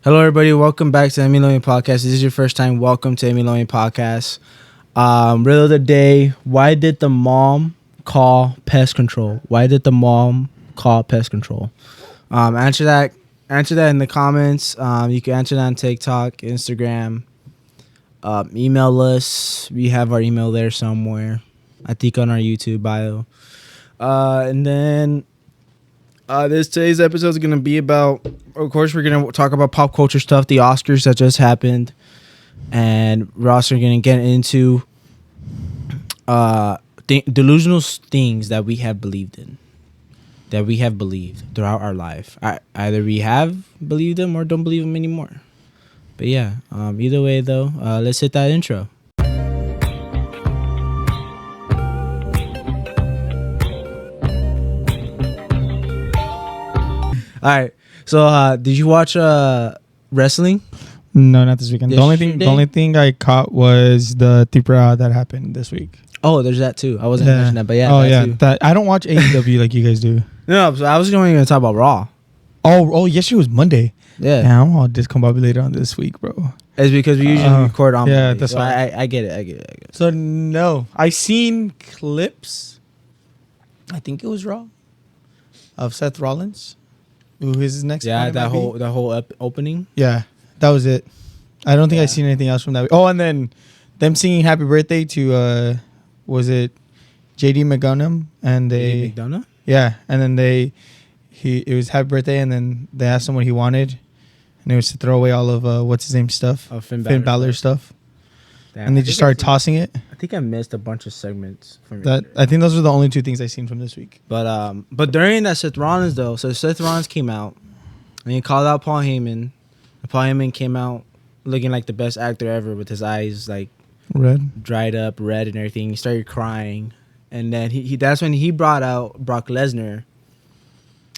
Hello, everybody. Welcome back to Emmy Loan Podcast. This is your first time. Welcome to Emmy Loan Podcast. Riddle of the day: why did the mom call pest control? Why did the mom call pest control? Answer that in the comments. You can answer that on TikTok, Instagram. Email us. We have our email there somewhere. I think on our YouTube bio. And then today's episode is going to be about, of course, we're going to talk about pop culture stuff, the Oscars that just happened. And we're also going to get into delusional things that we have believed in, that we have believed throughout our life. Either we have believed them or don't believe them anymore. But yeah, either way, though, let's hit that intro. All right. So, did you watch wrestling? No, not this weekend. The only thing I caught was the Tipra that happened this week. Oh, there's that too. I wasn't mentioning that, but yeah. Oh yeah, that I don't watch AEW like you guys do. No, so I was going to talk about Raw. Oh, yesterday was Monday. Yeah. I'm all discombobulated on this week, bro. It's because we usually record on yeah, Monday. that's So why. I get it. So no, I seen clips. I think it was Raw of Seth Rollins, who his next. Yeah, that opponent might be. whole opening. Yeah, that was it. I don't think I seen anything else from that. Oh, and then them singing "Happy Birthday" to was it JD McDonough and they McDonough? Yeah, and then it was Happy Birthday, and then they asked him what he wanted, and it was to throw away all of what's his name stuff, Finn Balor stuff, Damn, and they just started tossing it. I think I missed a bunch of segments from That I think those were the only two things I seen from this week. But during that Seth Rollins though, so Seth Rollins came out and he called out Paul Heyman. And Paul Heyman came out looking like the best actor ever with his eyes like Red, dried up, red, and everything. He started crying, and then he that's when he brought out Brock Lesnar.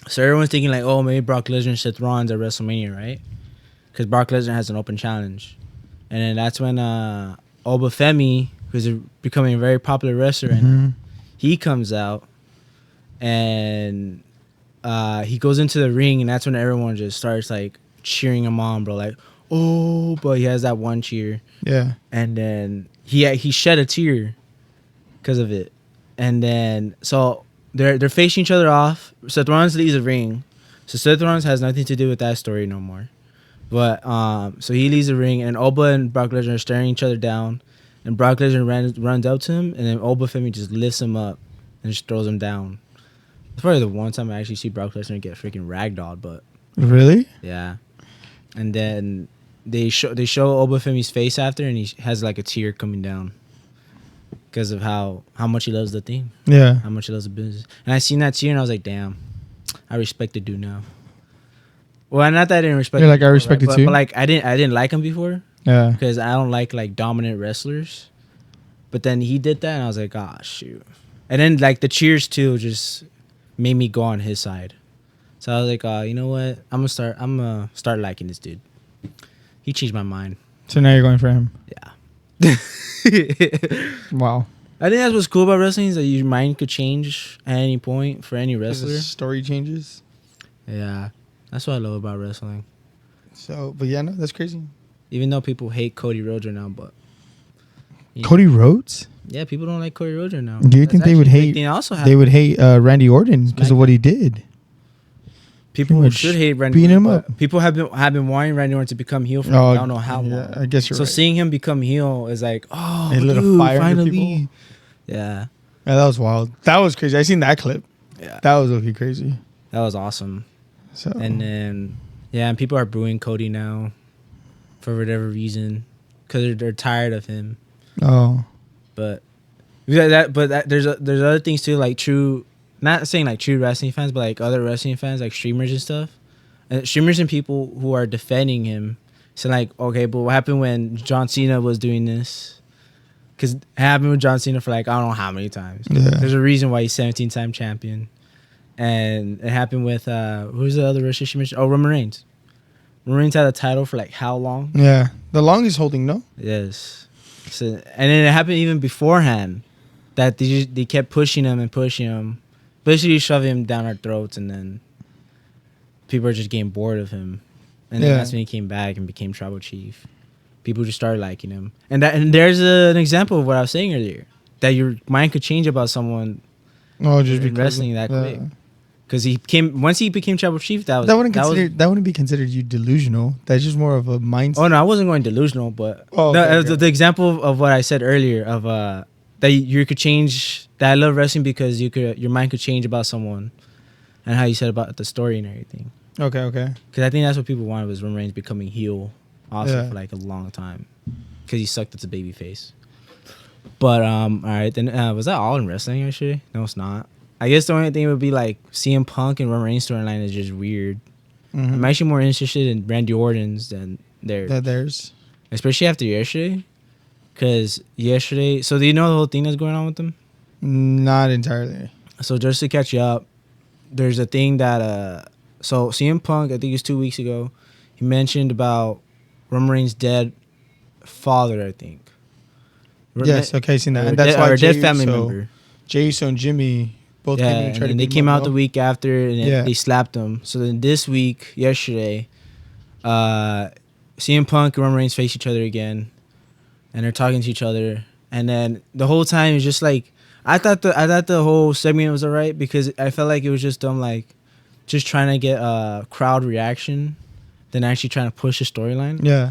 So everyone's thinking like, oh, maybe Brock Lesnar and Seth Rollins at WrestleMania, right? Because Brock Lesnar has an open challenge, and then that's when Obafemi, who's becoming a very popular wrestler, and he comes out, and he goes into the ring, and that's when everyone just starts like cheering him on, bro. Like, oh, but he has that one cheer. Yeah. And then he shed a tear because of it. And then so they're facing each other off. Seth Rollins leaves the ring. So Seth Rollins has nothing to do with that story no more. But so he leaves the ring, and Oba and Brock Lesnar are staring each other down. And Brock Lesnar runs up to him, and then Obafemi just lifts him up and just throws him down. It's probably the one time I actually see Brock Lesnar get freaking ragdolled, but Really? yeah. And then they show Obafemi's face after, and he has like a tear coming down because of how much he loves the theme. Yeah. How much he loves the business. And I seen that tear, and I was like, damn, I respect the dude now. Well, not that I didn't respect. You're like, I respect it too. But like I didn't like him before. Yeah. Because I don't like dominant wrestlers. But then he did that, and I was like, ah, shoot. And then like the cheers too just made me go on his side. So I was like, you know what? I'm gonna start liking this dude. He changed my mind. So now you're going for him. Yeah. Wow. I think that's what's cool about wrestling is that your mind could change at any point for any wrestler. The story changes. Yeah. That's what I love about wrestling. So, but yeah, no, that's crazy. Even though people hate Cody Rhodes right now, but Cody Rhodes? yeah, people don't like Cody Rhodes right now. Do you think they would hate? They would hate Randy Orton because of what he did. People should hate Randy Orton. Beat him up. up. People have been wanting Randy Orton to become heel for I don't know how long. I guess you're so right. seeing him become heel is like, oh, It lit a dude, fire under finally. people. Yeah. Yeah, that was wild. That was crazy. I seen that clip. Yeah. That was okay crazy. That was awesome. So And then, yeah, and people are booing Cody now for whatever reason because they're tired of him. Oh. But there's other things too, like not saying like true wrestling fans, but like other wrestling fans, like streamers and stuff. And streamers and people who are defending him. So like, okay, but what happened when John Cena was doing this? Because it happened with John Cena for like, I don't know how many times. Yeah. There's a reason why he's 17-time champion. And it happened with, who's the other wrestler she mentioned? Oh, Roman Reigns. Roman Reigns had a title for like how long? Yeah. The longest holding, no? Yes. So, and then it happened even beforehand that they kept pushing him, basically shoving him down our throats, and then people are just getting bored of him. and then that's when he came back and became tribal chief. People just started liking him, and there's an example of what I was saying earlier, that your mind could change about someone. Oh, just in wrestling that quick. Because once he became tribal chief, that wouldn't be considered you delusional. That's just more of a mindset. Oh no, I wasn't going delusional, but the example of what I said earlier of that you could change. That I love wrestling because your mind could change about someone, and how you said about the story and everything. Okay. Because I think that's what people wanted, was Roman Reigns becoming heel, also for like a long time, because he sucked as a baby face. But all right, then was that all in wrestling? Actually, no, it's not. I guess the only thing would be like CM Punk and Roman Reigns storyline is just weird. Mm-hmm. I'm actually more interested in Randy Orton's than theirs. Especially after yesterday. Because yesterday... So do you know the whole thing that's going on with them? Not entirely. So just to catch you up, there's a thing that... So CM Punk, I think it was 2 weeks ago, he mentioned about Roman Reigns' dead father, I think. Yes, okay, seen that. And that's why dead family member. Jey Uso and Jimmy... Both came in and tried to they came out the week after, and they slapped them. So then this week, yesterday, CM Punk and Roman Reigns face each other again, and they're talking to each other. And then the whole time is just like, I thought the whole segment was alright, because I felt like it was just them like just trying to get a crowd reaction than actually trying to push a storyline. Yeah,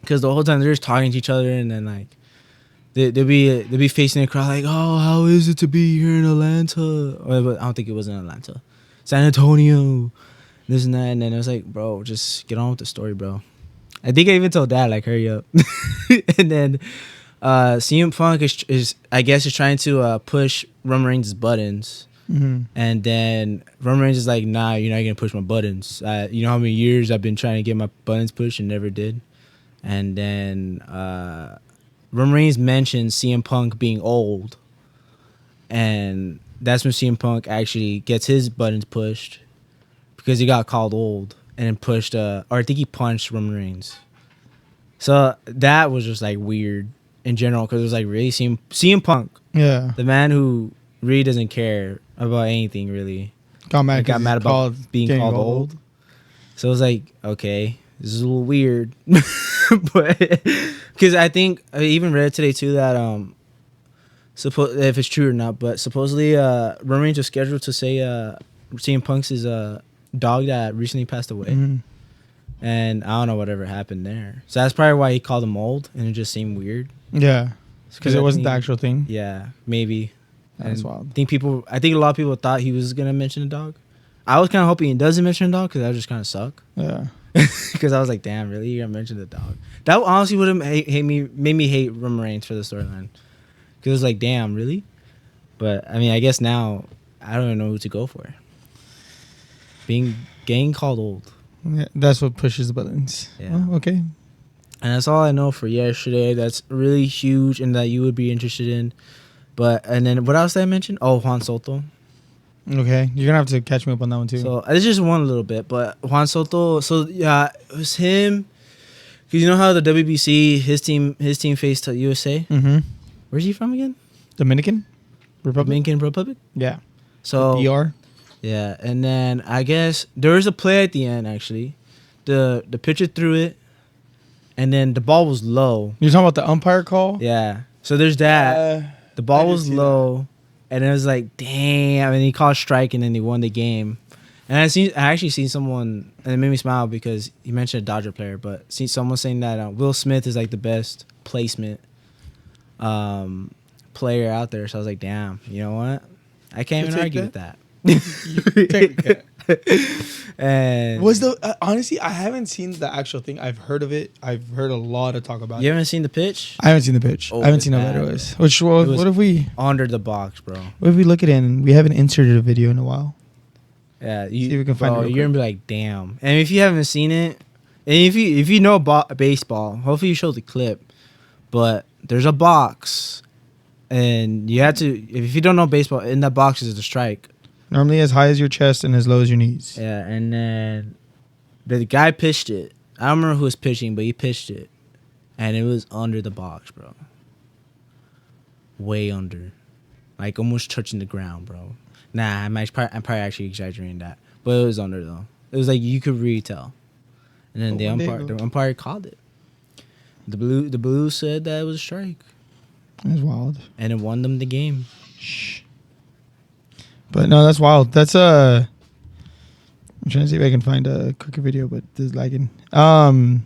because the whole time they're just talking to each other, and then like. They'll be facing a crowd like, oh, how is it to be here in Atlanta? But I don't think it was in Atlanta. San Antonio. This and that. And then it was like, bro, just get on with the story, bro. I think I even told Dad, like, hurry up. And then CM Punk is I guess, is trying to push Roman Reigns' buttons. Mm-hmm. And then Roman Reigns is like, nah, you're not going to push my buttons. You know how many years I've been trying to get my buttons pushed and never did? And then... Roman Reigns mentions CM Punk being old, and that's when CM Punk actually gets his buttons pushed because he got called old and then pushed, or I think he punched Roman Reigns. So that was just like weird in general, because it was like, really CM Punk, the man who really doesn't care about anything really, got mad about being called old. So it was like, okay, this is a little weird. But because I think I even read today too that if it's true or not, but supposedly Roman Reigns was scheduled to say CM Punk's dog that recently passed away. Mm-hmm. And I don't know whatever happened there. So that's probably why he called him old, and it just seemed weird. Yeah, because it wasn't the actual thing. Yeah, maybe. That's wild. I think a lot of people thought he was gonna mention a dog. I was kind of hoping he doesn't mention a dog, because that would just kind of suck. Yeah. Because I was like, damn, really? You're going to mention the dog? That honestly would have made me hate Roman Reigns for the storyline. Because it was like, damn, really? But, I mean, I guess now I don't even know who to go for. Getting called old. Yeah, that's what pushes the buttons. Yeah. Oh, okay. And that's all I know for yesterday. That's really huge and that you would be interested in. And then what else did I mention? Oh, Juan Soto. Okay, you're gonna have to catch me up on that one too. So it's just one little bit, but Juan Soto. So yeah, it was him. Cause you know how the WBC his team faced USA. Mm-hmm. Where's he from again? Dominican Republic. Yeah. So DR. Yeah, and then I guess there was a play at the end. Actually, the pitcher threw it, and then the ball was low. You're talking about the umpire call? Yeah. So there's that. The ball was low. That. And it was like, damn. And he called strike, and then they won the game. And I actually seen someone, and it made me smile because he mentioned a Dodger player, but see someone saying that Will Smith is like the best placement player out there. So I was like, damn, you know what? I can't even argue with that. And was honestly, I haven't seen the actual thing. I've heard of it. I've heard a lot of talk about it. You haven't seen the pitch? I haven't seen the pitch. I haven't seen how bad it was. What if we under the box, bro? What if we look at it and we haven't inserted a video in a while? Yeah, see if we can find it. You're gonna be like, damn. And if you haven't seen it, and if you know baseball, hopefully you show the clip. But there's a box, and you have to. If you don't know baseball, in that box is a strike. Normally as high as your chest and as low as your knees. Yeah, and then the guy pitched it. I don't remember who was pitching, but he pitched it. And it was under the box, bro. Way under. Like almost touching the ground, bro. Nah, I'm probably actually exaggerating that. But it was under, though. It was like you could really tell. And then the umpire called it. The blue said that it was a strike. That's wild. And it won them the game. Shh. But no, that's wild. That's I'm trying to see if I can find a quicker video, but this is lagging. I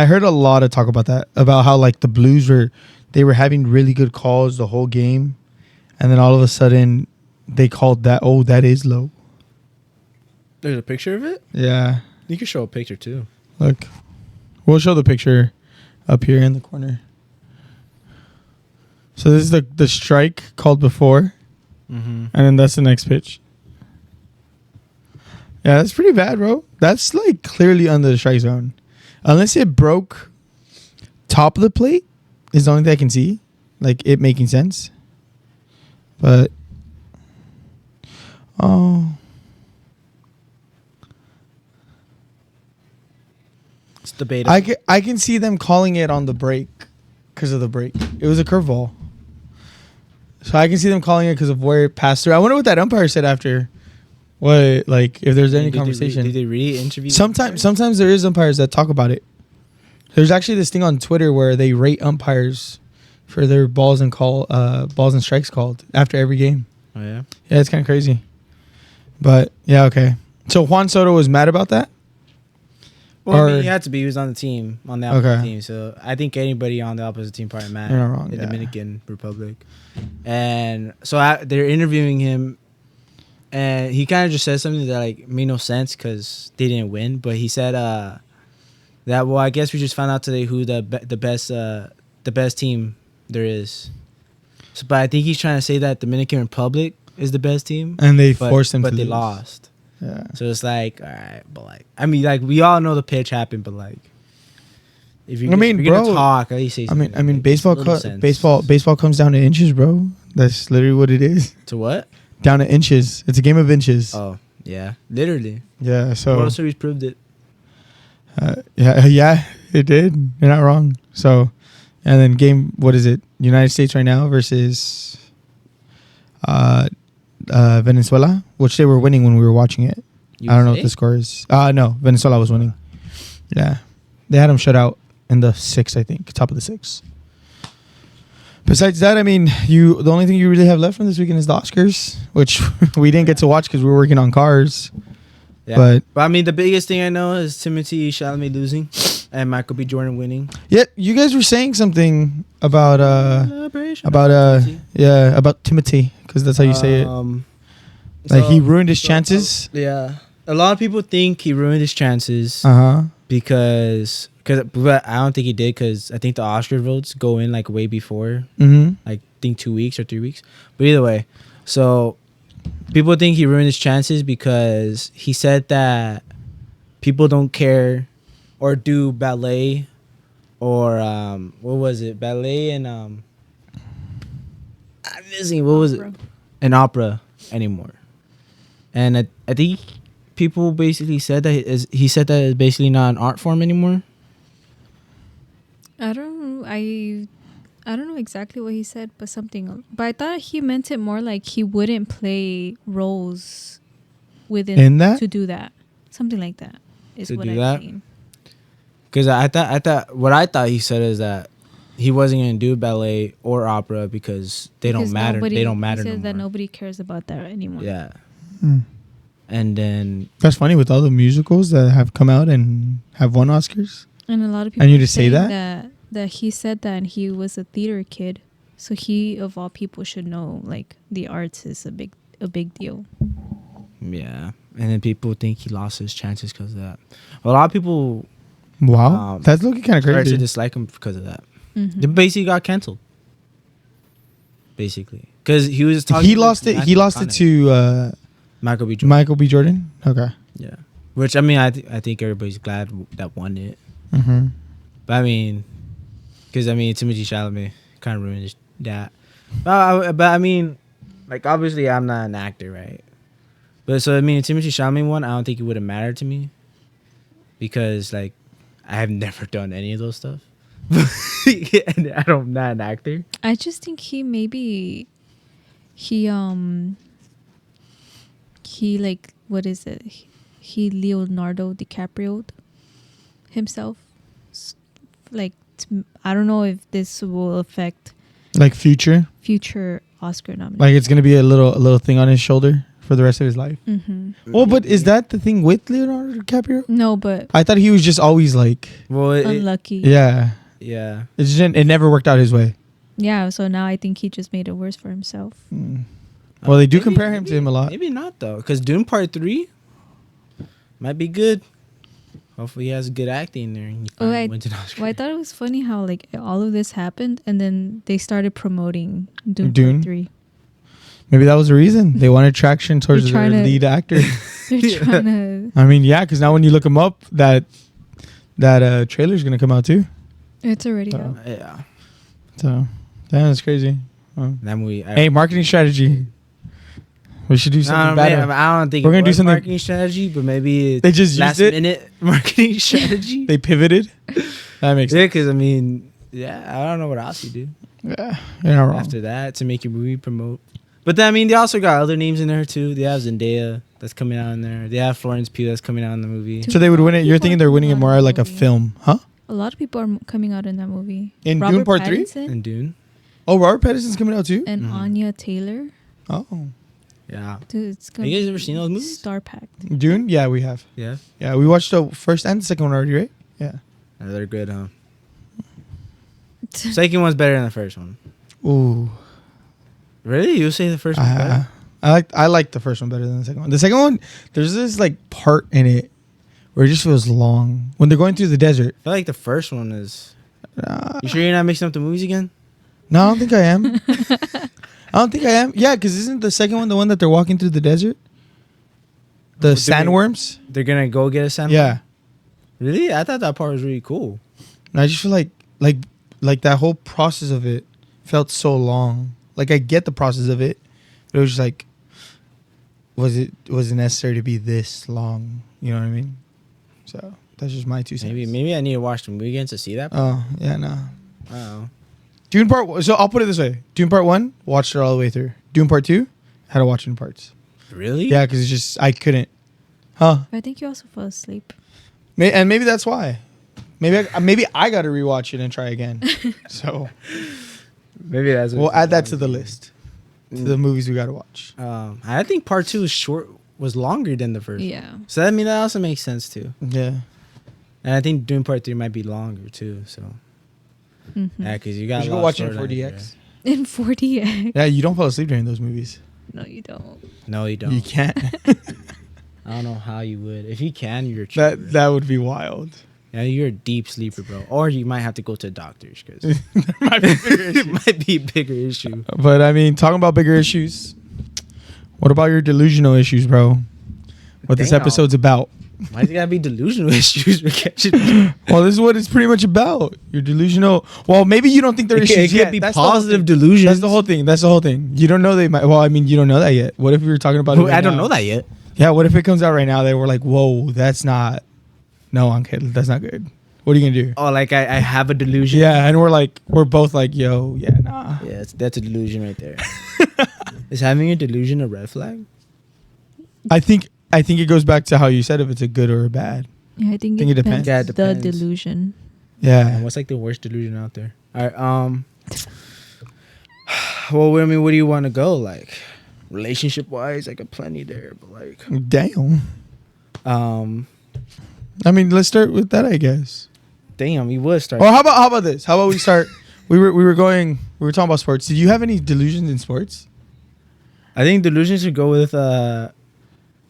heard a lot of talk about that, about how like the Blues were having really good calls the whole game, and then all of a sudden they called that. Oh, that is low. There's a picture of it? Yeah. You can show a picture too. Look, we'll show the picture up here in the corner. So this is the strike called before, and then that's the next pitch. Yeah, that's pretty bad, bro. That's like clearly under the strike zone. Unless it broke top of the plate is the only thing I can see. Like it making sense. But it's debatable. I can see them calling it on the break because of the break. It was a curveball. So I can see them calling it because of where it passed through. I wonder what that umpire said after. What, like, if there's any conversation. Did they really interview? Sometimes there is umpires that talk about it. There's actually this thing on Twitter where they rate umpires for their balls and strikes called after every game. Oh yeah. Yeah, it's kind of crazy. But yeah, okay. So Juan Soto was mad about that. Well, I mean, he had to be. He was on the team, on the opposite Okay. team. So I think anybody on the opposite team probably mad. You're not wrong, The yeah. Dominican Republic. And so they're interviewing him, and he kind of just said something that like made no sense because they didn't win. But he said that, well, I guess we just found out today who the best team there is. So, but I think he's trying to say that Dominican Republic is the best team, And they forced them to but they lose. lost. Yeah. So it's like, all right, but like, I mean, like we all know the pitch happened, but like, if you're, I mean, if you're gonna bro, talk, at least say something. I mean, Like, baseball makes a little sense. baseball comes down to inches, bro. That's literally what it is. To what? Down to inches. It's a game of inches. Oh yeah, literally. Yeah. So World Series proved it. yeah, it did. You're not wrong. So, and then game, what is it? United States right now versus Venezuela, which they were winning when we were watching it. I don't know what the score is. No, Venezuela was winning. Yeah, they had them shut out in the 6th, I think, top of the 6th. Besides that, I mean, the only thing you really have left from this weekend is the Oscars, which we didn't get to watch because we were working on Cars. Yeah. But I mean, the biggest thing I know is Timothy Chalamet losing and Michael B. Jordan winning. Yeah, you guys were saying something about Timothy, because that's how you say it. Like he ruined his chances. Yeah, a lot of people think he ruined his chances because but I don't think he did, because I think the Oscar votes go in like way before, like I think 2 weeks or 3 weeks. But either way, so people think he ruined his chances because he said that people don't care or do ballet or what was it? Ballet and I'm missing, what was it? An opera anymore. And I think people basically said that he said that it's basically not an art form anymore. I don't know exactly what he said, but something. But I thought he meant it more like he wouldn't play roles In that? to do that. Something like that is To what do I've that? seen. Because I thought what I thought he said is that he wasn't going to do ballet or opera because they don't matter. They don't matter He no said that more. nobody cares about that anymore. Yeah. Mm. And then That's funny with all the musicals that have come out and have won Oscars. And a lot of people And you are just say saying that he said that, and he was a theater kid, so he of all people should know like the arts is a big deal. yeah, and then people think he lost his chances because of that. A lot of people Wow, that's looking kind of started to crazy. dislike him because of that. Mm-hmm. They basically got canceled. Basically, because he was talking. He lost it. He lost it to Michael B. Jordan. Michael B. Jordan. Okay. Yeah, which I mean, I think everybody's glad that won it. Mm-hmm. But I mean, because I mean, Timothy Chalamet kind of ruined that. But I mean, like obviously I'm not an actor, right? But so I mean, if Timothy Chalamet won, I don't think it would have mattered to me because like I have never done any of those stuff. And I'm not an actor. I just think he like, what is it? He Leonardo DiCaprio himself. Like, I don't know if this will affect Like future Oscar nominations. like it's gonna be a little thing on his shoulder for the rest of his life. Mm-hmm. Well, but is that the thing with Leonardo DiCaprio? No, but I thought he was just always like, Well, unlucky. yeah, it never worked out his way. Yeah, so now I think he just made it worse for himself. Well, they do compare him to him a lot. Maybe not though, because Dune Part 3 might be good. Hopefully, he has good acting there. And wins an Oscar. I thought it was funny how like all of this happened and then they started promoting Dune Dune? Part 3. Maybe that was the reason they wanted traction towards their lead actor. They're trying to. I mean, yeah, because now when you look him up, that trailer's gonna come out too. It's already out. Yeah. So, damn, that's crazy. That movie. Hey, marketing strategy. We should do something better. I don't think we're gonna do something marketing strategy, but maybe they just last used it. minute marketing strategy. They pivoted. That makes sense. Yeah, because I mean, I don't know what else you do. Yeah, you're not wrong. After that, to make your movie promote. But then, I mean, they also got other names in there too. They have Zendaya that's coming out in there. They have Florence Pugh that's coming out in the movie. So they would win it. You're thinking they're winning it more like a film, huh? A lot of people are coming out in that movie. In Robert Dune Part 3? Pattinson In Dune. Oh, Robert Pattinson's coming out too? and Anya Taylor. Oh. Yeah. Dude, it's Have you guys ever seen those movies? Star packed. Dune? Yeah, we have. Yeah. Yeah, we watched the first and the second one already, right? Yeah. They're good, huh? Second one's better than the first one. Ooh. Really? You say the first one better? I like the first one better than the second one. The second one, there's this like part in it where it just feels long. When they're going through the desert. I feel like the first one is... You sure you're not mixing up the movies again? No, I don't think I am. I don't think I am. Yeah, because isn't the second one the one that they're walking through the desert? The sandworms? They're going to go get a sandworm? Yeah. Really? I thought that part was really cool. And I just feel like that whole process of it felt so long. Like I get the process of it, but it was just like, was it necessary to be this long? You know what I mean? So that's just my 2 cents. Maybe I need to watch the movie again to see that. Oh yeah, no. Oh. Dune Part. So I'll put it this way: Dune Part 1, watched it all the way through. Dune Part 2, had to watch it in parts. Really? Yeah, because it's just I couldn't. Huh? I think you also fell asleep. And maybe that's why. Maybe I got to rewatch it and try again. So maybe that's. We'll add that to the list. To the movies we got to watch. I think Part 2 was longer than the first. Yeah. So that also makes sense too. Yeah. And I think Dune Part 3 might be longer too. So. Mm-hmm. Yeah, because you got. You should go watch it in 4DX. In 4DX. Yeah, you don't fall asleep during those movies. No, you don't. No, you don't. You can't. I don't know how you would. If you can, you're a cheater. That would be wild. Yeah, you're a deep sleeper, bro. Or you might have to go to the doctors because There might be bigger it issues. might be a bigger issue. But I mean, talking about bigger issues. What about your delusional issues, bro? What this Damn. episode's about? Why's it gotta be delusional issues? Well, this is what it's pretty much about. You're delusional. Well, maybe you don't think they're issues It yet. could be That's the whole positive thing. delusions. That's the whole thing. You don't know they might. Well, I mean, you don't know that yet. What if we were talking about it right I don't now? know that yet. Yeah, what if it comes out right now that we're like, whoa, that's not. No, I'm kidding. That's not good. What are you gonna do? Oh, like I have a delusion. Yeah, and we're both like, yo, yeah, nah. Yeah, that's a delusion right there. Is having a delusion a red flag? I think it goes back to how you said if it's a good or a bad. Yeah, I think it it depends. depends. Yeah, it depends. The delusion. Yeah. What's like the worst delusion out there? All right. Well, I mean, where do you want to go? Like, relationship wise, I got plenty there, but like, Damn. I mean, let's start with that, I guess. damn, we would start. Or how about this? How about we start? we were talking about sports. Did you have any delusions in sports? I think delusions should go with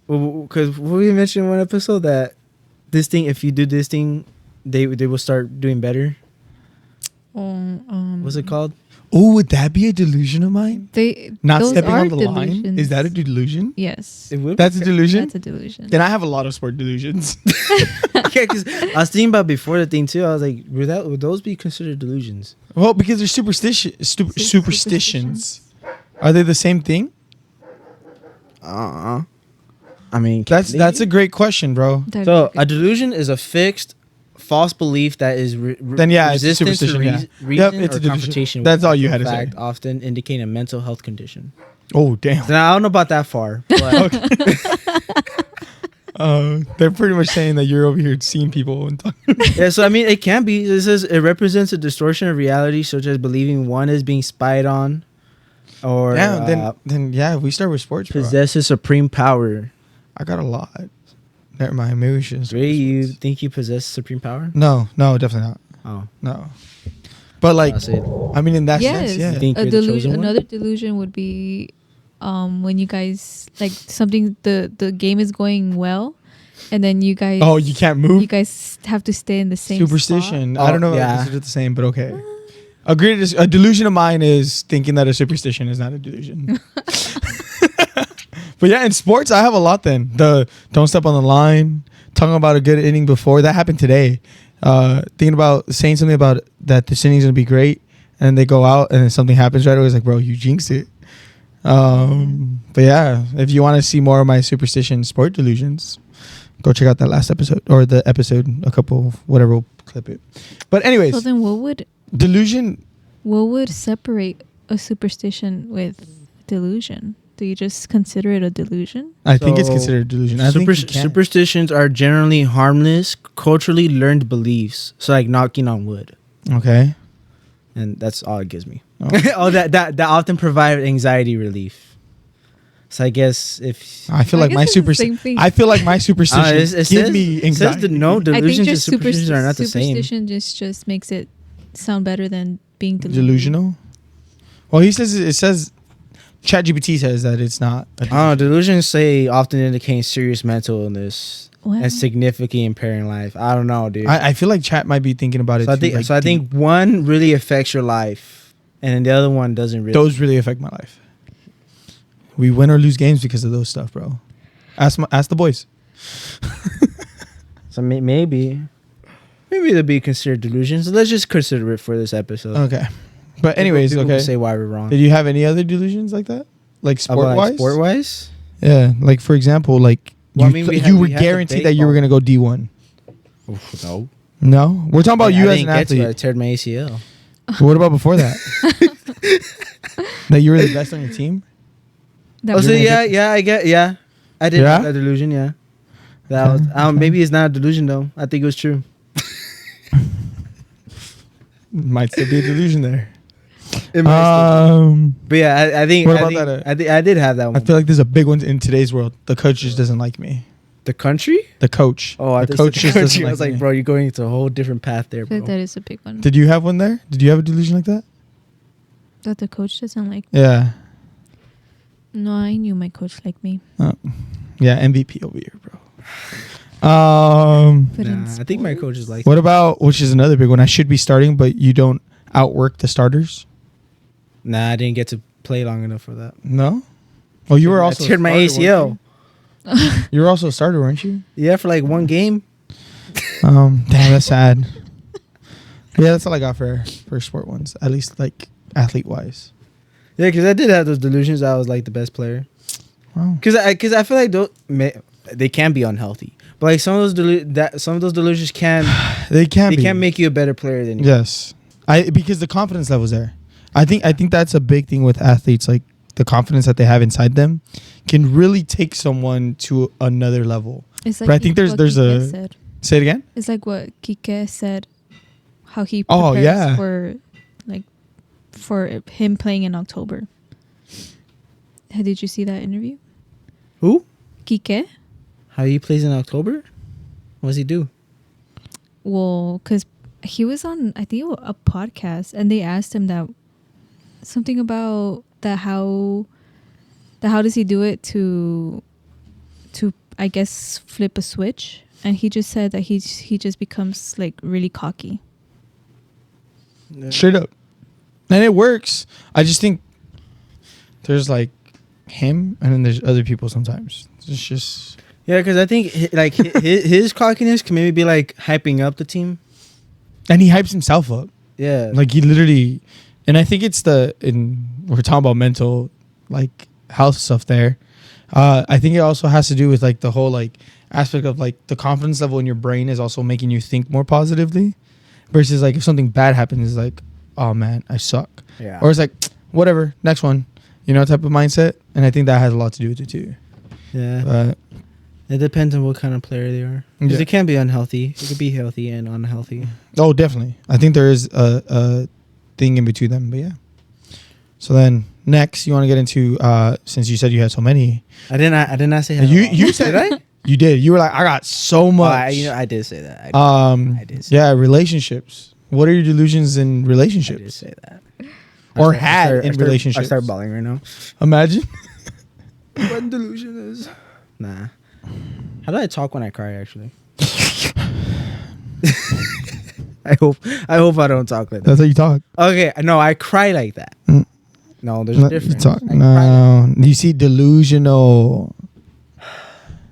because we mentioned in one episode that this thing, if you do this thing, they will start doing better. What's it called? Oh, would that be a delusion of mine? Not those stepping are on the line? delusions. Is that a delusion? Yes. It would. That's a delusion? That's a delusion. Then I have a lot of sport delusions. Okay, because I was thinking about before the thing too. I was like, would those be considered delusions? Well, because they're superstitions. Are they the same thing? I mean, That's a great question, bro. So a delusion is a fixed, false belief that is Then yeah, it's a resistant to superstition. reason It's or a delusion. confrontation. That's with all you had to fact, say. often indicating a mental health condition. Oh, damn. Now I don't know about that far. But They're pretty much saying that you're over here seeing people and talking. Yeah, so I mean, it can be. It says it represents a distortion of reality, such as believing one is being spied on, or then yeah, we start with sports. Possesses supreme power. I got a lot. Never mind. Maybe we should. Ray, you think you possess supreme power? No, definitely not. Oh no. But like, I mean, in that sense, yeah. You think A you're the chosen delusion. one? Another delusion would be, when you guys like something. The game is going well, and then you guys. Oh, you can't move. You guys have to stay in the same superstition. spot. I don't know. Yeah. If this is the same, but okay. Agreed. A delusion of mine is thinking that a superstition is not a delusion. But yeah, in sports, I have a lot. Then the don't step on the line, talking about a good inning before that happened today. Thinking about saying something about that this inning's gonna be great, and they go out and then something happens right away. It's like, bro, you jinxed it. But yeah, if you want to see more of my superstition sport delusions, go check out that last episode or the episode a couple whatever. We'll clip it. But anyways, So then, delusion. What would separate a superstition with delusion? Do you just consider it a delusion? I think it's considered a delusion. I think superstitions are generally harmless, culturally learned beliefs. So like knocking on wood. Okay. And that's all it gives me. Oh. that often provide anxiety relief. So I guess if I feel like my superstition give me anxiety. Delusions and superstitions are not the same. Superstition just makes it sound better than being delusional. Well, it says ChatGPT says that it's not. Delusions say often indicate serious mental illness and significantly impairing life. I don't know, dude. I feel like Chat might be thinking about it. I think one really affects your life, and then the other one doesn't really. Those really affect my life. We win or lose games because of those stuff, bro. Ask the boys. So maybe they'll be considered delusions. Let's just consider it for this episode. Okay. But anyways, people okay. Say why we're wrong. Did you have any other delusions like that? Like sport-wise? Sport-wise? Yeah. Like, for example, like you were guaranteed that you were going to go D1. Oof, no. No? We're talking about you as an athlete. I teared my ACL. What about before that? That you were the best on your team? I did have that delusion, yeah. That was maybe it's not a delusion though. I think it was true. Might still be a delusion there. But yeah, I think I did have that one. I feel like there's a big one in today's world. The coach just doesn't like me. The country? The coach. Oh, the coach just doesn't like me. I was like, bro, you're going into a whole different path there, bro. That is a big one. Did you have one there? Did you have a delusion like that? That the coach doesn't like me? Yeah. No, I knew my coach liked me. Yeah, MVP over here, bro. I think my coach is like. What about, which is another big one? I should be starting, but you don't outwork the starters. Nah, I didn't get to play long enough for that. No. Oh, you were also. I teared my ACL. You were also a starter, weren't you? Yeah, for like one game. Damn, that's sad. Yeah, that's all I got for sport ones. At least like athlete wise. Yeah, because I did have those delusions. I was like the best player. Wow. Because I feel like they can be unhealthy, but like some of those delusions can make you a better player than you. Yes, because the confidence level's there. I think that's a big thing with athletes. Like the confidence that they have inside them can really take someone to another level. It's like but I think there's a said. Say it again. It's like what Kike said. How he prepares for him playing in October. Did you see that interview? Who? Kike. How he plays in October? What does he do? Well, because he was on, I think, a podcast, and they asked him that something about that how does he do it to I guess flip a switch, and he just said that he just becomes like really cocky. Straight up. And it works. I just think there's like him, and then there's other people sometimes. It's just because I think like his cockiness can maybe be like hyping up the team, and he hypes himself up. Yeah, like he literally, and I think it's we're talking about mental like health stuff there. I think it also has to do with like the whole like aspect of like the confidence level in your brain is also making you think more positively, versus like if something bad happens, it's like, oh man, I suck. Yeah. Or it's like, whatever, next one, type of mindset. And I think that has a lot to do with it too. Yeah. But It depends on what kind of player they are. Because Yeah. it can be unhealthy. It could be healthy and unhealthy. Oh, definitely. I think there is a thing in between them, but yeah. So then next, you want to get into since you said you had so many. I did not say that. You said did I? You did. You were like, I got so much. I did say that. I did say yeah, relationships. What are your delusions in that. I relationships? did say that. Or had in relationships? I start bawling right now. Imagine. What delusion is? Nah. How do I talk when I cry? Actually, I hope I don't talk like that. That's how you talk. Okay, no, I cry like that. Mm. No, there's a difference. No, you see, delusional.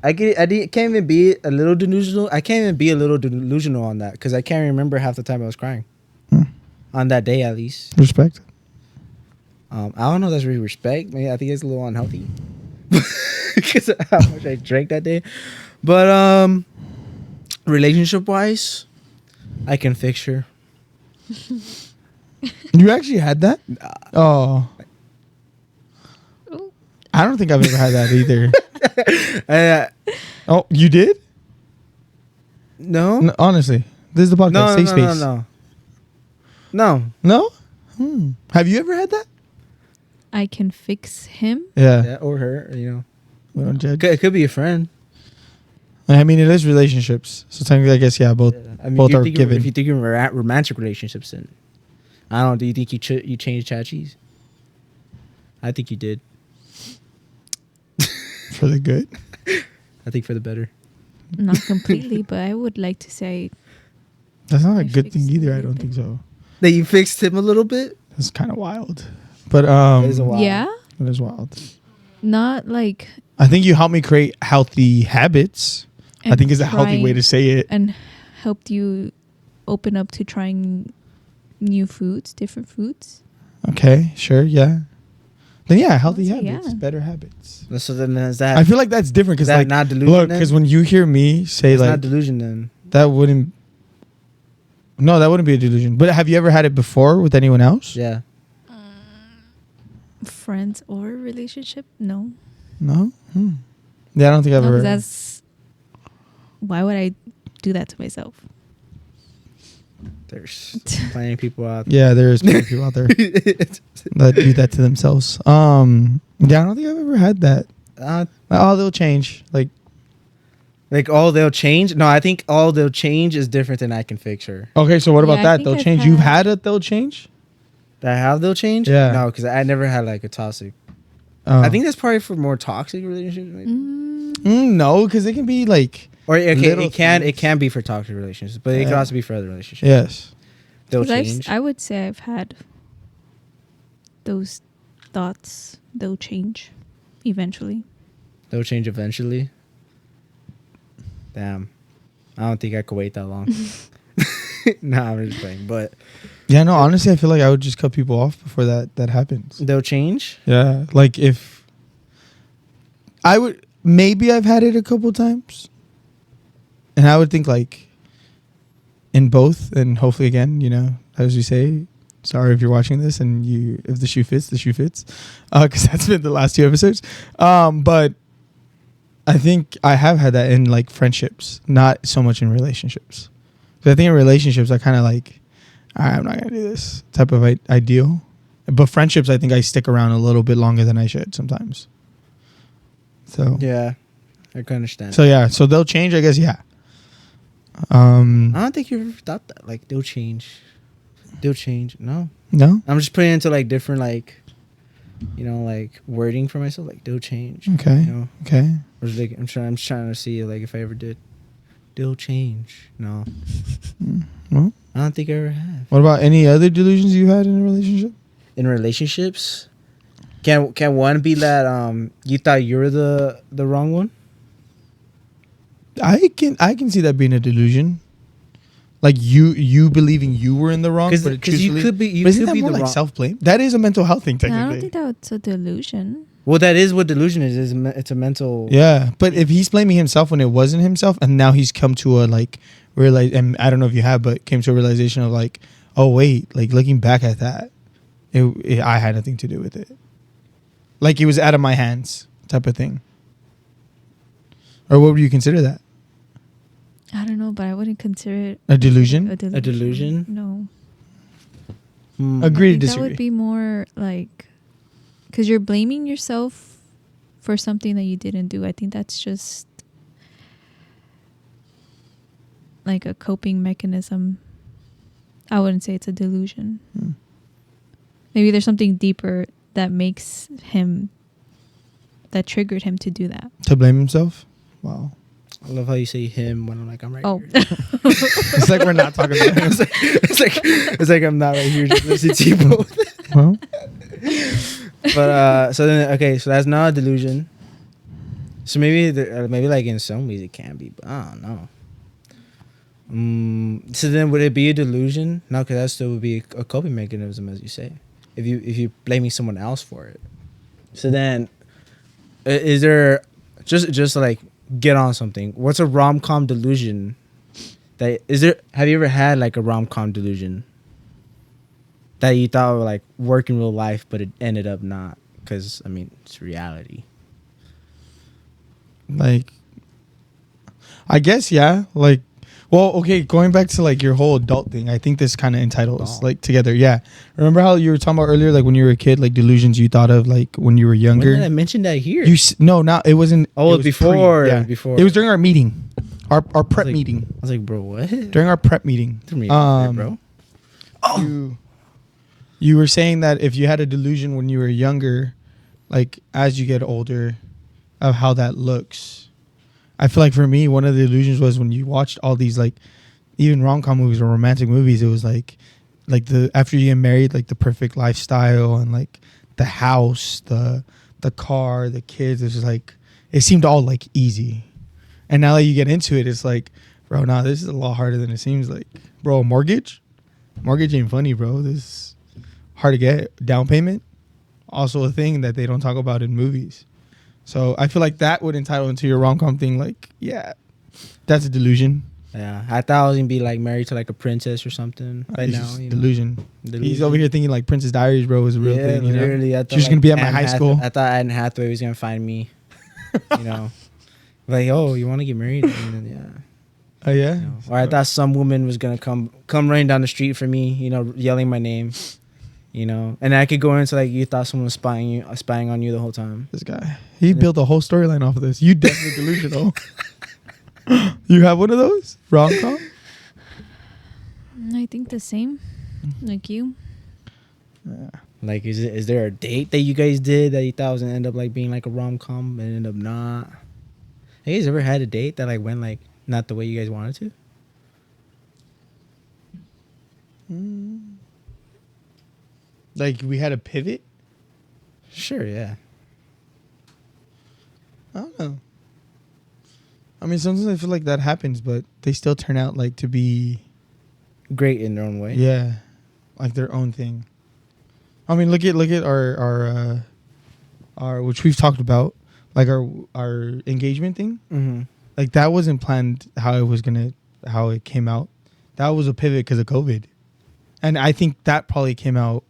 Can't even be a little delusional. I can't even be a little delusional on that because I can't remember half the time I was crying. On that day, at least. Respect. I don't know if that's really respect. Maybe I think it's a little unhealthy because of how much I drank that day. But relationship wise, I can fix her. You actually had that? Oh. I don't think I've ever had that either. Oh, you did? No. Honestly, this is the podcast. Safe space. No. Have you ever had that? I can fix him. Yeah, or her. You know, we don't judge. It could be a friend. I mean, it is relationships. So technically, I guess both. I mean, both are given. If you think you're romantic relationships, then I don't know. Do you think you changed Chachi's? I think you did. For the good? I think for the better. Not completely, but I would like to say That's not a I good thing fixed either. it a I don't little think so. That you fixed him a little bit. That's kind of wild. But That is a wild. yeah, it is wild. not like I think you helped me create healthy habits. I think is a healthy way to say it. and helped you open up to trying new foods, different foods. Okay, sure, yeah. Then yeah, healthy I'd say habits, yeah. better habits. So then is that? I feel like that's different because that like not delusion. look, because when you hear me say it's like not delusion, then that wouldn't. No, that wouldn't be a delusion. But have you ever had it before with anyone else? yeah. Friends or relationship? No. No. Yeah, I don't think I've No, 'cause ever. that's why would I do that to myself? There's plenty of people out there. Yeah, there's people out there that do that to themselves. Yeah, I don't think I've ever had that. Oh, they'll change. Like all they'll change. No, I think all they'll change is different than I can fix her. okay, so what Yeah, about I that? think They'll I've change. You've had it. They'll change. That I have they'll change. Yeah. No, because I never had like a toxic. Oh. I think that's probably for more toxic relationships. Maybe. No, because it can be like. Or okay, Little it can things. be for toxic relationships, but it can Yeah. also be for other relationships. Yes. They'll 'Cause change. I would say I've had those thoughts. They'll change eventually. They'll change eventually. Damn, I don't think I could wait that long. Nah, I'm just playing. But Yeah, no, honestly, I feel like I would just cut people off before that happens. they'll change. Yeah, like if I would, maybe I've had it a couple times, and I would think like in both, and hopefully again, you know, as we say, sorry if you're watching this and if the shoe fits, the shoe fits, because that's been the last 2 episodes. But I think I have had that in like friendships, not so much in relationships. So I think in relationships, I kind of like, all right, I'm not gonna do this type of ideal. But friendships, I think I stick around a little bit longer than I should sometimes. So Yeah, I can understand. So yeah, so they'll change, I guess. Yeah. I don't think you've ever thought that. Like they'll change. They'll change. No, No. I'm just putting it into like different like, you know, like wording for myself. Like they'll change. Okay. You know, Okay. or like I'm trying to see like if I ever did. They'll change. No, Well, I don't think I ever have. what about any other delusions you had in a relationship? In relationships, can one be that you thought you were the wrong one? I can see that being a delusion. Like you believing you were in the wrong, but Because you could be you but isn't could that be more the like wrong. self-blame? That is a mental health thing, No, I don't technically. think that's a delusion. Well, that is what delusion is. It's a mental. Yeah, but if he's blaming himself when it wasn't himself, and now he's come to a like realize, and I don't know if you have, but came to a realization of like, oh wait, like looking back at that, I had nothing to do with it. Like it was out of my hands, type of thing. Or what would you consider that? I don't know, but I wouldn't consider it A delusion? A delusion? No. Agree to That disagree. would be more like, because you're blaming yourself for something that you didn't do. I think that's just like a coping mechanism. I wouldn't say it's a delusion. Maybe there's something deeper that makes him, that triggered him to do that. To blame himself? Wow. I love how you say him when I'm like, I'm right Oh. here. It's like we're not talking about him. it's like I'm not right here just listening to you both. Well, But so then okay, so that's not a delusion. So maybe maybe like in some ways it can be, but I don't know. So then would it be a delusion? No, because that still would be a coping mechanism, as you say. If you blaming someone else for it. So then, is there just like get on something? What's a rom-com delusion? Have you ever had like a rom-com delusion that you thought would like work in real life, but it ended up not? Because I mean, it's reality. like, I guess, yeah. Like, well, okay, going back to like your whole adult thing, I think this kind of entitles like together. Yeah. Remember how you were talking about earlier, like when you were a kid, like delusions you thought of like when you were younger? When did I mention that here? No, not it wasn't. Oh, it was before. yeah. Before. It was during our meeting, our prep like- meeting. I was like, bro, what? During our prep meeting, Bro. you were saying that if you had a delusion when you were younger, like as you get older, of how that looks. I feel like for me, one of the illusions was when you watched all these like even rom-com movies or romantic movies, it was like the after you get married, like the perfect lifestyle and like the house, the car, the kids. It's just like it seemed all like easy. And now that you get into it, it's like, bro, nah, this is a lot harder than it seems like. Bro, mortgage ain't funny, bro. This is hard to get. Down payment, also a thing that they don't talk about in movies. So I feel like that would entitle into your rom-com thing. Like, yeah, that's a delusion. Yeah, I thought I was gonna be like married to like a princess or something right It's now. just You know? delusion. Delusion. He's over here thinking like Princess Diaries, bro, is a real thing. You know? literally. I thought, She's just gonna be at my Anne high school. I thought Anne Hathaway was gonna find me. You know, like, oh, you want to get married? And then, yeah. Oh yeah. You know. Or I thought some woman was gonna come running down the street for me. You know, yelling my name. You know, and I could go into like you thought someone was spying on you the whole time. This guy, he built a whole storyline off of this. You definitely delusional. You have one of those rom-com? I think the same, like you. Yeah. Like, is there a date that you guys did that you thought was gonna end up like being like a rom-com and ended up not? Have you guys ever had a date that like went like not the way you guys wanted to? Like we had a pivot? Sure, yeah. I don't know. I mean, sometimes I feel like that happens, but they still turn out like to be Great in their own way. yeah, like their own thing. I mean, look at our which we've talked about, like our engagement thing. Mm-hmm. Like that wasn't planned how it came out. That was a pivot because of COVID, and I think that probably came out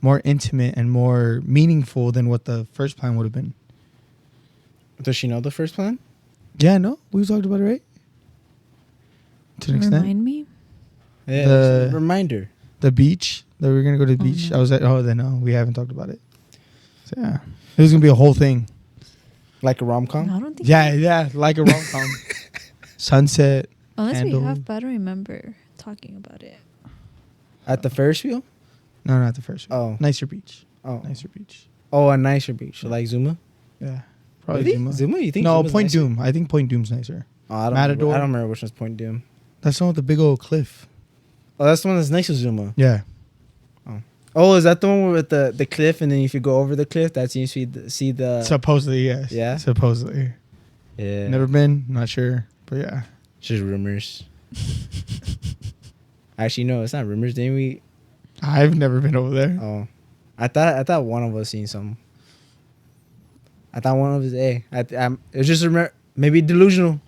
more intimate and more meaningful than what the first plan would have been. Does she know the first plan? Yeah, no, we talked about it, right? To an extent. Remind me. Yeah. The- just a reminder. The beach that we were gonna go to the Oh, beach. no. I was like, oh, then no, we haven't talked about it. So yeah, it was gonna be a whole thing. Like a rom-com? No, I don't think. Yeah, like a rom com. Sunset. Unless Handle. we have, but I don't remember talking about it. At the Ferris wheel? No, not the first one. Oh. Nicer beach. Oh. Nicer beach. Oh, a nicer beach. Like Zuma? Yeah, probably Really? Zuma. Zuma? You think No, Zuma's Point nicer? Doom. I think Point Doom's nicer. Oh, I don't Matador. remember. I don't remember which one's Point Doom. That's the one with the big old cliff. Oh, that's the one that's next to Zuma. Yeah. Oh, is that the one with the cliff, and then if you go over the cliff, that's you see the Supposedly, yes. yeah? Supposedly. Yeah. Never been. Not sure. But yeah. Just rumors. Actually, no, it's not rumors. Didn't we? I've never been over there. Oh, I thought one of us seen some. I thought one of us. Hey, it's just maybe delusional.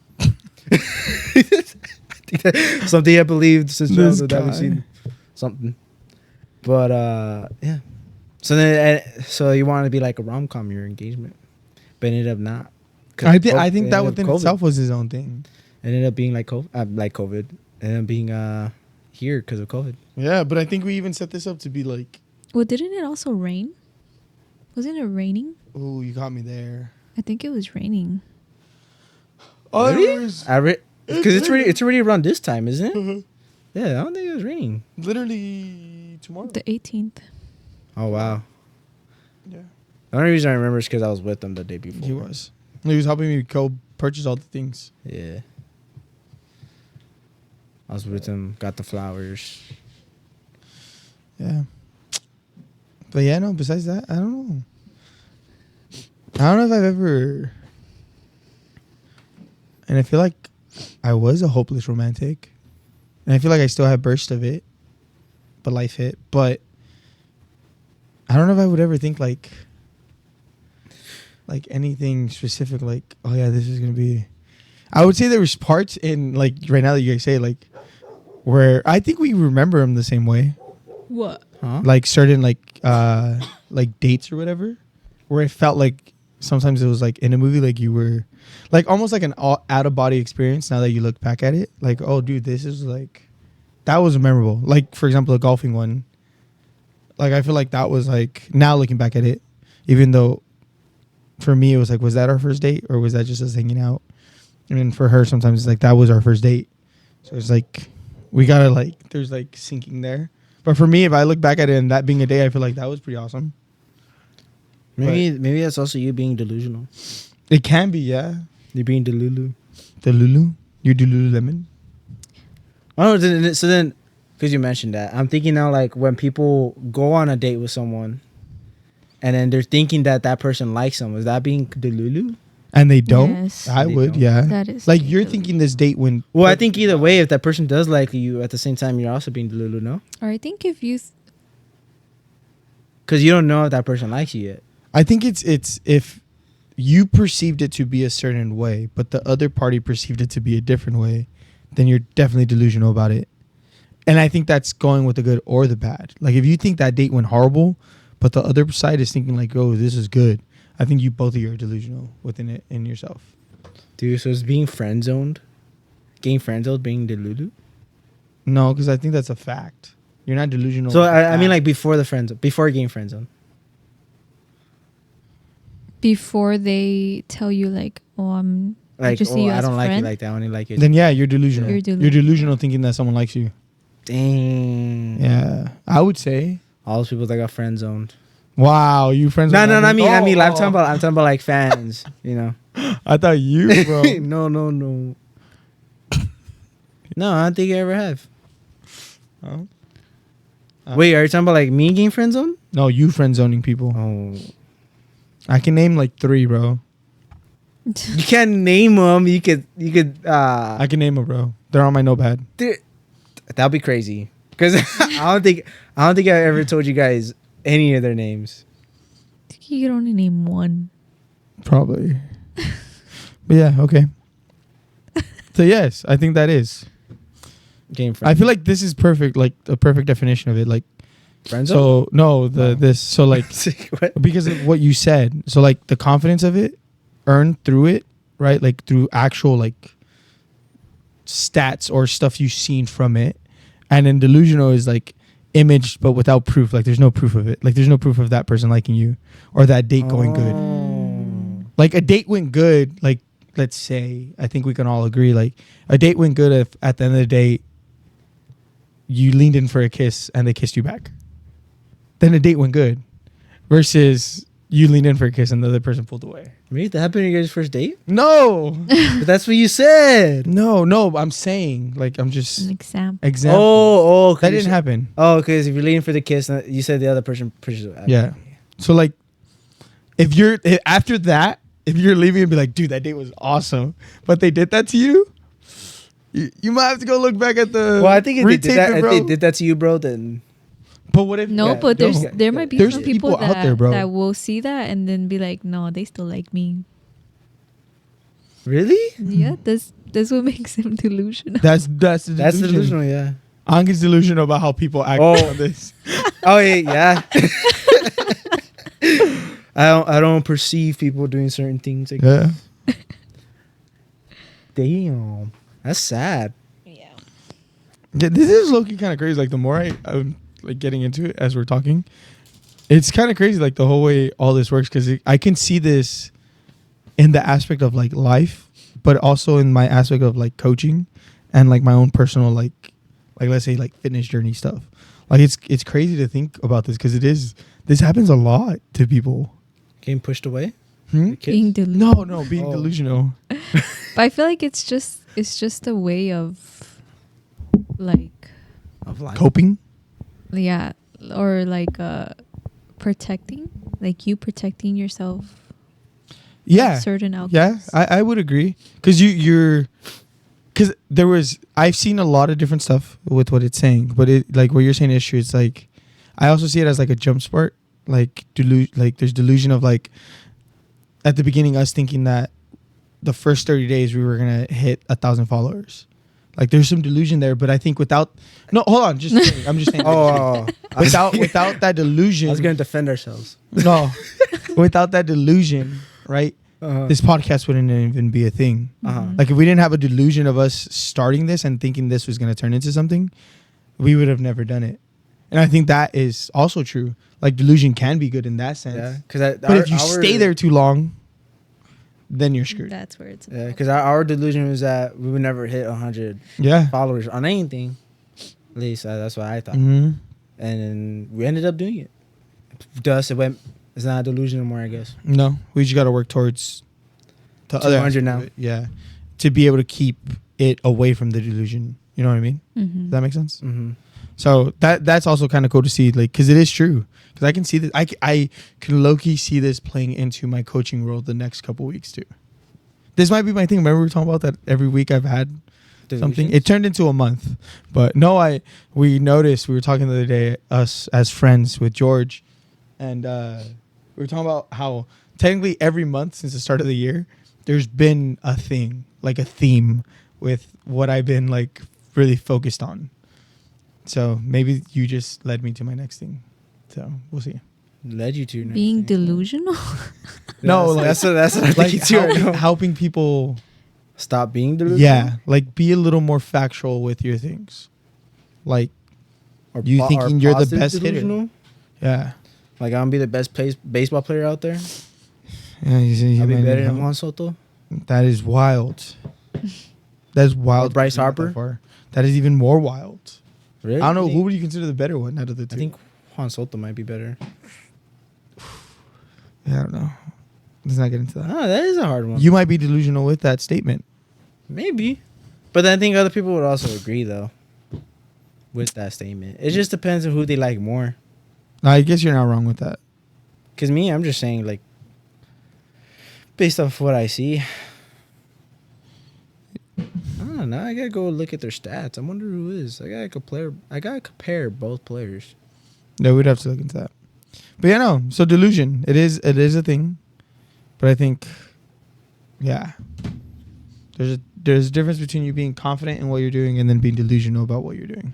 I think that something I believed since This childhood that we guy. seen something. But yeah. So then, so you want to be like a rom-com your engagement, but ended up not. I think that within COVID. itself was his own thing. It ended up being like COVID. It ended up being here because of COVID. Yeah, but I think we even set this up to be like, Well, didn't it also rain? Wasn't it raining? oh, you got me there. I think it was raining. Oh, Really? it was Because it's already around this time, isn't it? Mhm. Yeah, I don't think it was raining. literally tomorrow. The 18th. Oh wow. Yeah, The only reason I remember is because I was with them the day before. he was. He was helping me go purchase all the things. Yeah. I was with him. Got the flowers. Yeah. But yeah, no, besides that, I don't know. I don't know if I've ever... And I feel like I was a hopeless romantic. And I feel like I still have bursts of it. But life hit. But I don't know if I would ever think like anything specific, like, oh yeah, this is going to be... I would say there was parts in, like, right now that you guys say, like, where I think we remember them the same way. What? Huh? Like certain like dates or whatever, where it felt like sometimes it was like in a movie, like you were like almost like an out of body experience. Now that you look back at it, like, oh dude, this is like, that was memorable. Like for example, the golfing one, like I feel like that was like, now looking back at it, even though for me it was like, was that our first date or was that just us hanging out? And then for her sometimes it's like that was our first date, so it's like we gotta like, there's like sinking there. But for me, if I look back at it and that being a day, I feel like that was pretty awesome. Maybe that's also you being delusional. It can be, yeah. You being delulu. Delulu? You Lululemon? Oh, so then, because you mentioned that, I'm thinking now like when people go on a date with someone, and then they're thinking that that person likes them. Is that being delulu? And they don't? Yes. I They would, don't. yeah. That is Like true. you're thinking this date when... Well, I think either way, if that person does like you, at the same time, you're also being delulu, no? Or I think if you... Because you don't know if that person likes you yet. I think it's if you perceived it to be a certain way, but the other party perceived it to be a different way, then you're definitely delusional about it. And I think that's going with the good or the bad. Like if you think that date went horrible, but the other side is thinking like, oh, this is good, I think you both of you are delusional within it in yourself. Dude, so it's being friend zoned? Getting friend zoned being delulu? No, because I think that's a fact. You're not delusional. So with the I mean fact. like before getting friend zone. Before they tell you like, oh, I Like, just see you I as don't a like you friend. like that. I only like you. Then yeah, you're delusional. You're You're delusional. delusional thinking that someone likes you. Dang. Yeah, I would say. All those people that got friend zoned. Wow, you friends? No, with I them? mean, Oh, I'm talking about like fans, you know. I thought you, bro. No. No, I don't think I ever have. Oh. Wait, are you talking about like me getting friend zoned? No, you friend zoning people. Oh, I can name like 3, bro. you can't name them. You could. I can name them, bro. They're on my notepad. That'd be crazy. Because I don't think I ever told you guys any of their names. I think you can only name one. Probably. But yeah, okay. So yes, I think that is. Getting friend. I feel like this is perfect, like a perfect definition of it. Like, friend zone. so no, No. this. So like, What? because of what you said. So like the confidence of it earned through it, right? Like through actual like stats or stuff you've seen from it. And then delusional is like imaged but without proof. Like there's no proof of it. Like there's no proof of that person liking you or that date going good. Oh. Like a date went good, like let's say, I think we can all agree, like a date went good if at the end of the day you leaned in for a kiss and they kissed you back. Then a date went good. Versus you leaned in for a kiss and the other person pulled away. Really? That happened on your guys' first date? No. But that's what you said. No, I'm saying, like, I'm just An example. example. Oh, That didn't happen. Oh, because if you're leaning for the kiss, you said the other person pushes it. Yeah. So like, if you're after that, if you're leaving and be like, dude, that date was awesome, but they did that to you, you might have to go look back at the. Well, I think if they did retape that, it, if bro. they did that to you, bro, then But what if? No, Yeah, but don't- there might be There's some people people, out that, there, bro. that will see that and then be like, no, they still like me. really? Yeah, that's what makes them delusional. That's the delusion. That's delusional, yeah. Anka's delusional about how people act Oh. on this. Oh yeah. I don't perceive people doing certain things. Like Yeah. Damn. That's sad. Yeah. Yeah, this is low-key kind of crazy. Like, the more I'm like getting into it as we're talking, it's kind of crazy, like, the whole way all this works, because I can see this in the aspect of, like, life, but also in my aspect of, like, coaching and, like, my own personal, like let's say, like, fitness journey stuff. Like, it's crazy to think about this, because this happens a lot to people. Getting pushed away? Being delusional. No, being delusional. But I feel like it's just a way of like Of life. Coping. yeah, or like protecting, like you protecting yourself. Yeah. Certain outcomes. Yeah, I would agree. Because because I've seen a lot of different stuff with what it's saying, but it, like, what you're saying is true. It's like, I also see it as like a jump sport, like there's delusion of, like, at the beginning us thinking that the first 30 days we were gonna hit 1,000 followers. Like, there's some delusion there, but I think hold on, I'm just saying. Without that delusion, I was gonna defend ourselves. no, without that delusion, right? This podcast wouldn't even be a thing. Like, if we didn't have a delusion of us starting this and thinking this was going to turn into something, we would have never done it. And I think that is also true. Like, delusion can be good in that sense. Yeah, but if you stay there too long, then you're screwed. That's where it's. Yeah, because our delusion was that we would never hit 100 followers on anything. At least that's what I thought. Mm-hmm. And then we ended up doing it. Thus, it's not a delusion anymore, I guess. No, we just got to work towards the 200 now. Yeah, to be able to keep it away from the delusion. You know what I mean? Mm-hmm. Does that make sense? Mm-hmm. So that's also kind of cool to see, like, because it is true. Because I can see this, I can low-key see this playing into my coaching role the next couple weeks too. This might be my thing. Remember we were talking about that every week I've had something. It turned into a month, but no, we noticed, we were talking the other day, us as friends with George, and we were talking about how technically every month since the start of the year, there's been a thing, like a theme with what I've been, like, really focused on. So maybe you just led me to my next thing. So we'll see. Led you to Being delusional? No, like, that's what I think like it's your helping people stop being delusional. Yeah, like, be a little more factual with your things. Like, you thinking you're the best hitter. Yeah. Like, I'm gonna be the best baseball player out there. Yeah, I'll be better than Juan Soto. That is wild. That's wild. Or Bryce Harper. That is even more wild. Really? I don't know, who would you consider the better one out of the two? I think Juan Soto might be better. Yeah, I don't know. Let's not get into that. Oh, that is a hard one. You might be delusional with that statement. Maybe. But then I think other people would also agree, though, with that statement. It just depends on who they like more. I guess you're not wrong with that. Because me, I'm just saying, like, based off what I see, I don't know. I gotta go look at their stats. I wonder who is. I gotta compare both players. Yeah, we'd have to look into that. But yeah, no. So delusion, it is a thing. But I think, yeah, there's a difference between you being confident in what you're doing and then being delusional about what you're doing.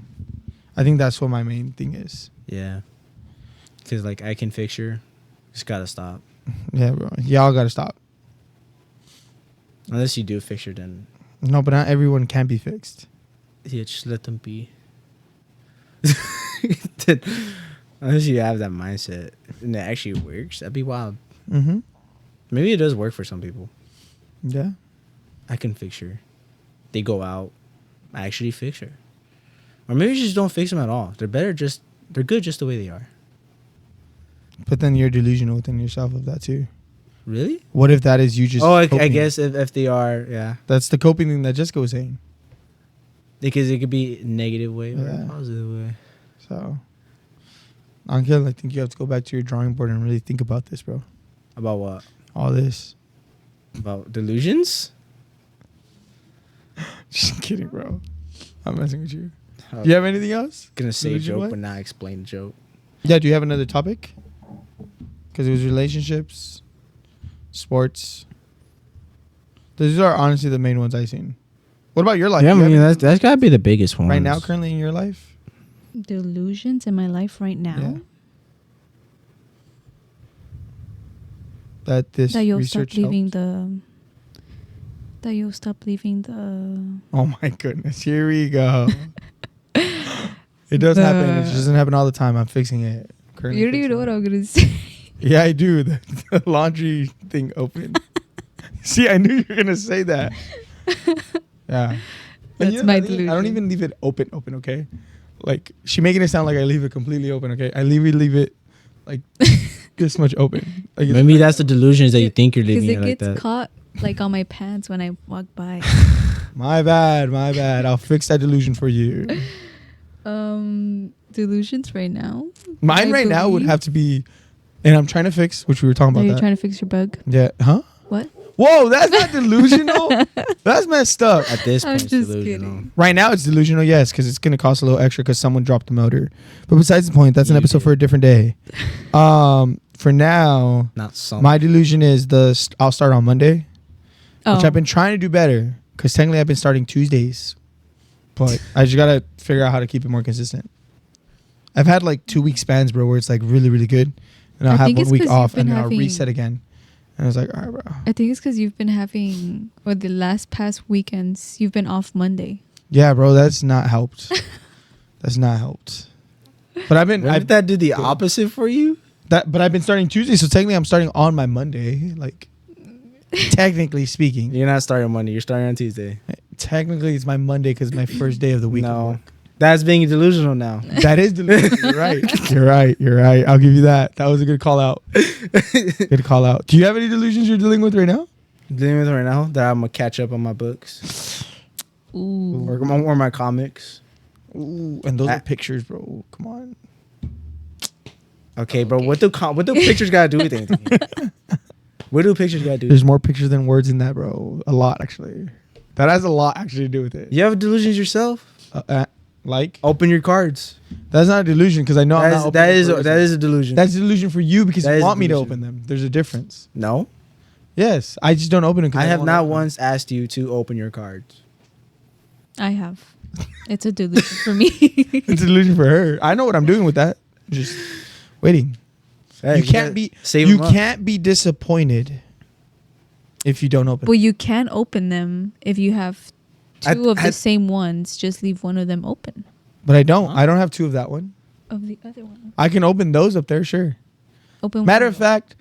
I think that's what my main thing is. Yeah. Because, like, I can fixture. Just gotta stop. Yeah, bro. Y'all gotta stop. Unless you do fixture, then... No, but not everyone can be fixed. Yeah, just let them be. Unless you have that mindset and it actually works, that'd be wild. Mm-hmm. Maybe it does work for some people. Yeah. I can fixture. They go out, I actually fixture. Or maybe you just don't fix them at all. They're good just the way they are. But then you're delusional within yourself of that too. Really? What if that is you just... Oh, I coping? guess if they are, yeah. That's the coping thing that Jessica was saying. Because it could be a negative way or Yeah. a positive way. So, Angel, I think you have to go back to your drawing board and really think about this, bro. About what? All this. About delusions? Just kidding, bro. I'm messing with you. Do you have anything else? Gonna say a joke, what? but not explain the joke. Yeah, do you have another topic? Because it was relationships, sports. These are honestly the main ones I've seen. What about your life? Yeah, I Do you have mean, anything that's gotta be the biggest one. right now, currently in your life? Delusions in my life right now. Yeah. That this That you'll research stop leaving helped? that you'll stop leaving the. Oh my goodness! Here we go. It does happen. It just doesn't happen all the time. I'm fixing it. You don't even know what I'm gonna say. Yeah, I do. The laundry thing open. See, I knew you were gonna say that. Yeah. That's my delusion. I don't even leave it open. Okay. Like she making it sound like I leave it completely open. Okay. I leave it like this much open. Like Maybe that's the delusions that you think you're leaving it like because it that. gets caught like on my pants when I walk by. My bad. I'll fix that delusion for you. Delusions right now. Mine right now would have to be, and I'm trying to fix, which we were talking Are about. you That. trying to fix your bug? Yeah. Huh? What? Whoa, that's not delusional. That's messed up. At this I'm point, it's just delusional. kidding. Right now, it's delusional, yes, because it's going to cost a little extra because someone dropped the motor. But besides the point, that's an You episode did. for a different day. For now, Not some. my delusion is I'll start on Monday, Oh. which I've been trying to do better because technically I've been starting Tuesdays, but I just got to figure out how to keep it more consistent. I've had like 2 week spans, bro, where it's like really, really good. And I'll I have think 1 it's week 'cause off you've and been then I'll having- reset again. And I was like, all right, bro. I think it's because you've been having, or the last past weekends, you've been off Monday. Yeah, bro, that's not helped. That's not helped. But I've Wouldn't that do the opposite for you? But I've been starting Tuesday, so technically I'm starting on my Monday. Like, technically speaking, You're not starting Monday. You're starting on Tuesday. technically it's my Monday because it's my first day of the week. of No, work. that's being delusional now. That is delusional. You're right. You're right. I'll give you that. That was a good call out. Good call out. Do you have any delusions you're dealing with right now? Dealing with right now that I'm gonna catch up on my books Ooh. or my comics. Ooh, and those are pictures, bro. Come on. Okay, bro. What do pictures gotta do with anything? What do pictures gotta do? There's more pictures than words in that, bro. A lot, actually. That has a lot actually to do with it. You have delusions yourself. Like, Open your cards. that's not a delusion because I know I'm not That opening is cards. a delusion. That's a delusion for you because That you is a want me to delusion. open them. There's a difference. No, Yes, I just don't open them. I have not once asked you to open your cards. I have. It's a delusion for me. It's a delusion for her. I know what I'm doing with that. Just waiting. Hey, You can't be. save You 'em up. can't be disappointed if you don't open. Well, you can open them if you have two of the same ones. Just leave one of them open. But I don't. Huh? I don't have two of that one. Of the other one. I can open those up there, sure. Open Matter one. of fact,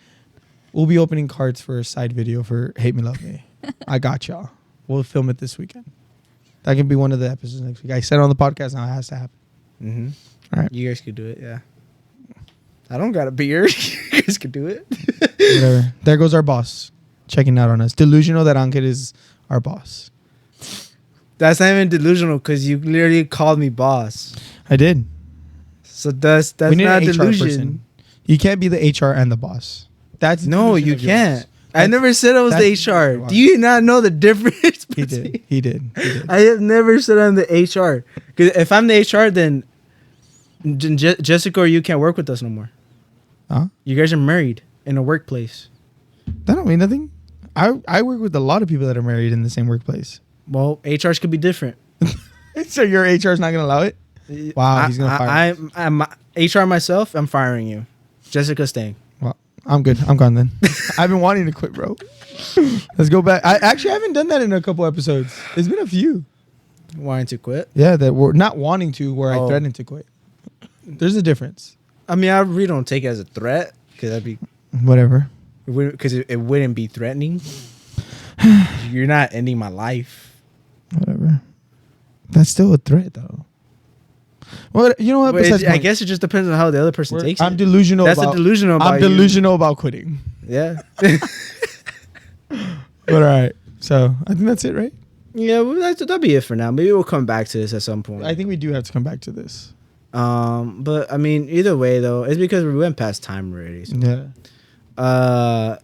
we'll be opening cards for a side video for Hate Me Love Me. I got y'all. We'll film it this weekend. That can be one of the episodes next week. I said it on the podcast now. It has to happen. Mm-hmm. All right. You guys could do it. Yeah. I don't got a beard. You guys could do it. Whatever. There goes our boss checking out on us. Delusional that Ankit is our boss. That's not even delusional because you literally called me boss. I did. So that's We need not an HR delusion. person. You can't be the HR and the boss. That's a No, delusion you of yours. can't. I never said I was the that's- HR. Do you not know the difference? He did. He did. I have never said I'm the HR. Because if I'm the HR, then Jessica or you can't work with us no more. Huh? You guys are married in a workplace. That don't mean nothing. I work with a lot of people that are married in the same workplace. Well, HRs could be different. So your HR is not going to allow it? Wow, he's gonna fire I'm HR myself. I'm firing you. Jessica's staying. Well, I'm good. I'm gone then. I've been wanting to quit, bro. Let's go back. I haven't done that in a couple episodes. There's been a few. Wanting to quit. Yeah, that we're not wanting to, where I Oh. threatened to quit. There's a difference. I mean, I really don't take it as a threat because that'd be Whatever. because it wouldn't be threatening. You're not ending my life. Whatever. That's still a threat, though. Well, you know what? But Besides I point, guess it just depends on how the other person takes I'm it. delusional. That's about, the delusional about I'm you. delusional about quitting. Yeah. But all right. So I think that's it, right? Yeah, well, that'll be it for now. Maybe we'll come back to this at some point. I think we do have to come back to this. But I mean, either way though, it's because we went past time already. So. Yeah.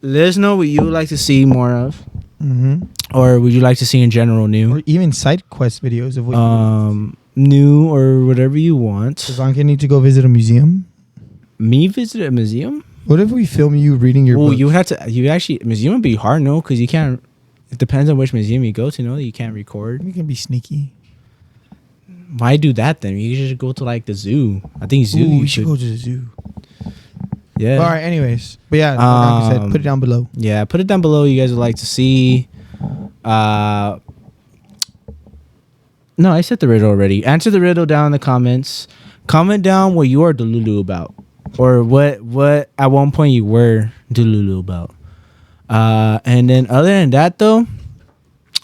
Let us know what you would like to see more of, Mm-hmm. or would you like to see in general new, Or even side quest videos of what new or whatever you want. Does Anke need to go visit a museum? Me visit a museum? What if we film you reading your Well, book? you have to. You actually museum would be hard, no, because you can't. It depends on which museum you go to. No, you can't record. We can be sneaky. Why do that then? You should go to like the zoo. I think zoo. Ooh, you we should go to the zoo. Yeah. All right. Anyways, but yeah, like Anke said, put it down below. Yeah, put it down below. You guys would like to see. No, I said the riddle already. Answer the riddle down in the comments. Comment down what you are delulu about, or what at one point you were delulu about. And then other than that, though,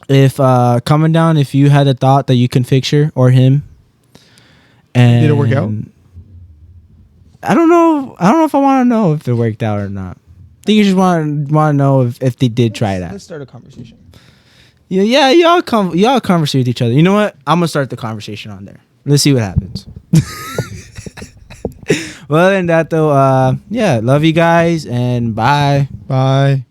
if comment down if you had a thought that you can fix her or him. And did it work out? I don't know. I don't know if I want to know if it worked out or not. I think you just want to know if they did try that. Let's start a conversation. Yeah, y'all converse with each other. You know what? I'm gonna start the conversation on there. Let's see what happens. Well, other than that, though, yeah, love you guys and bye. Bye.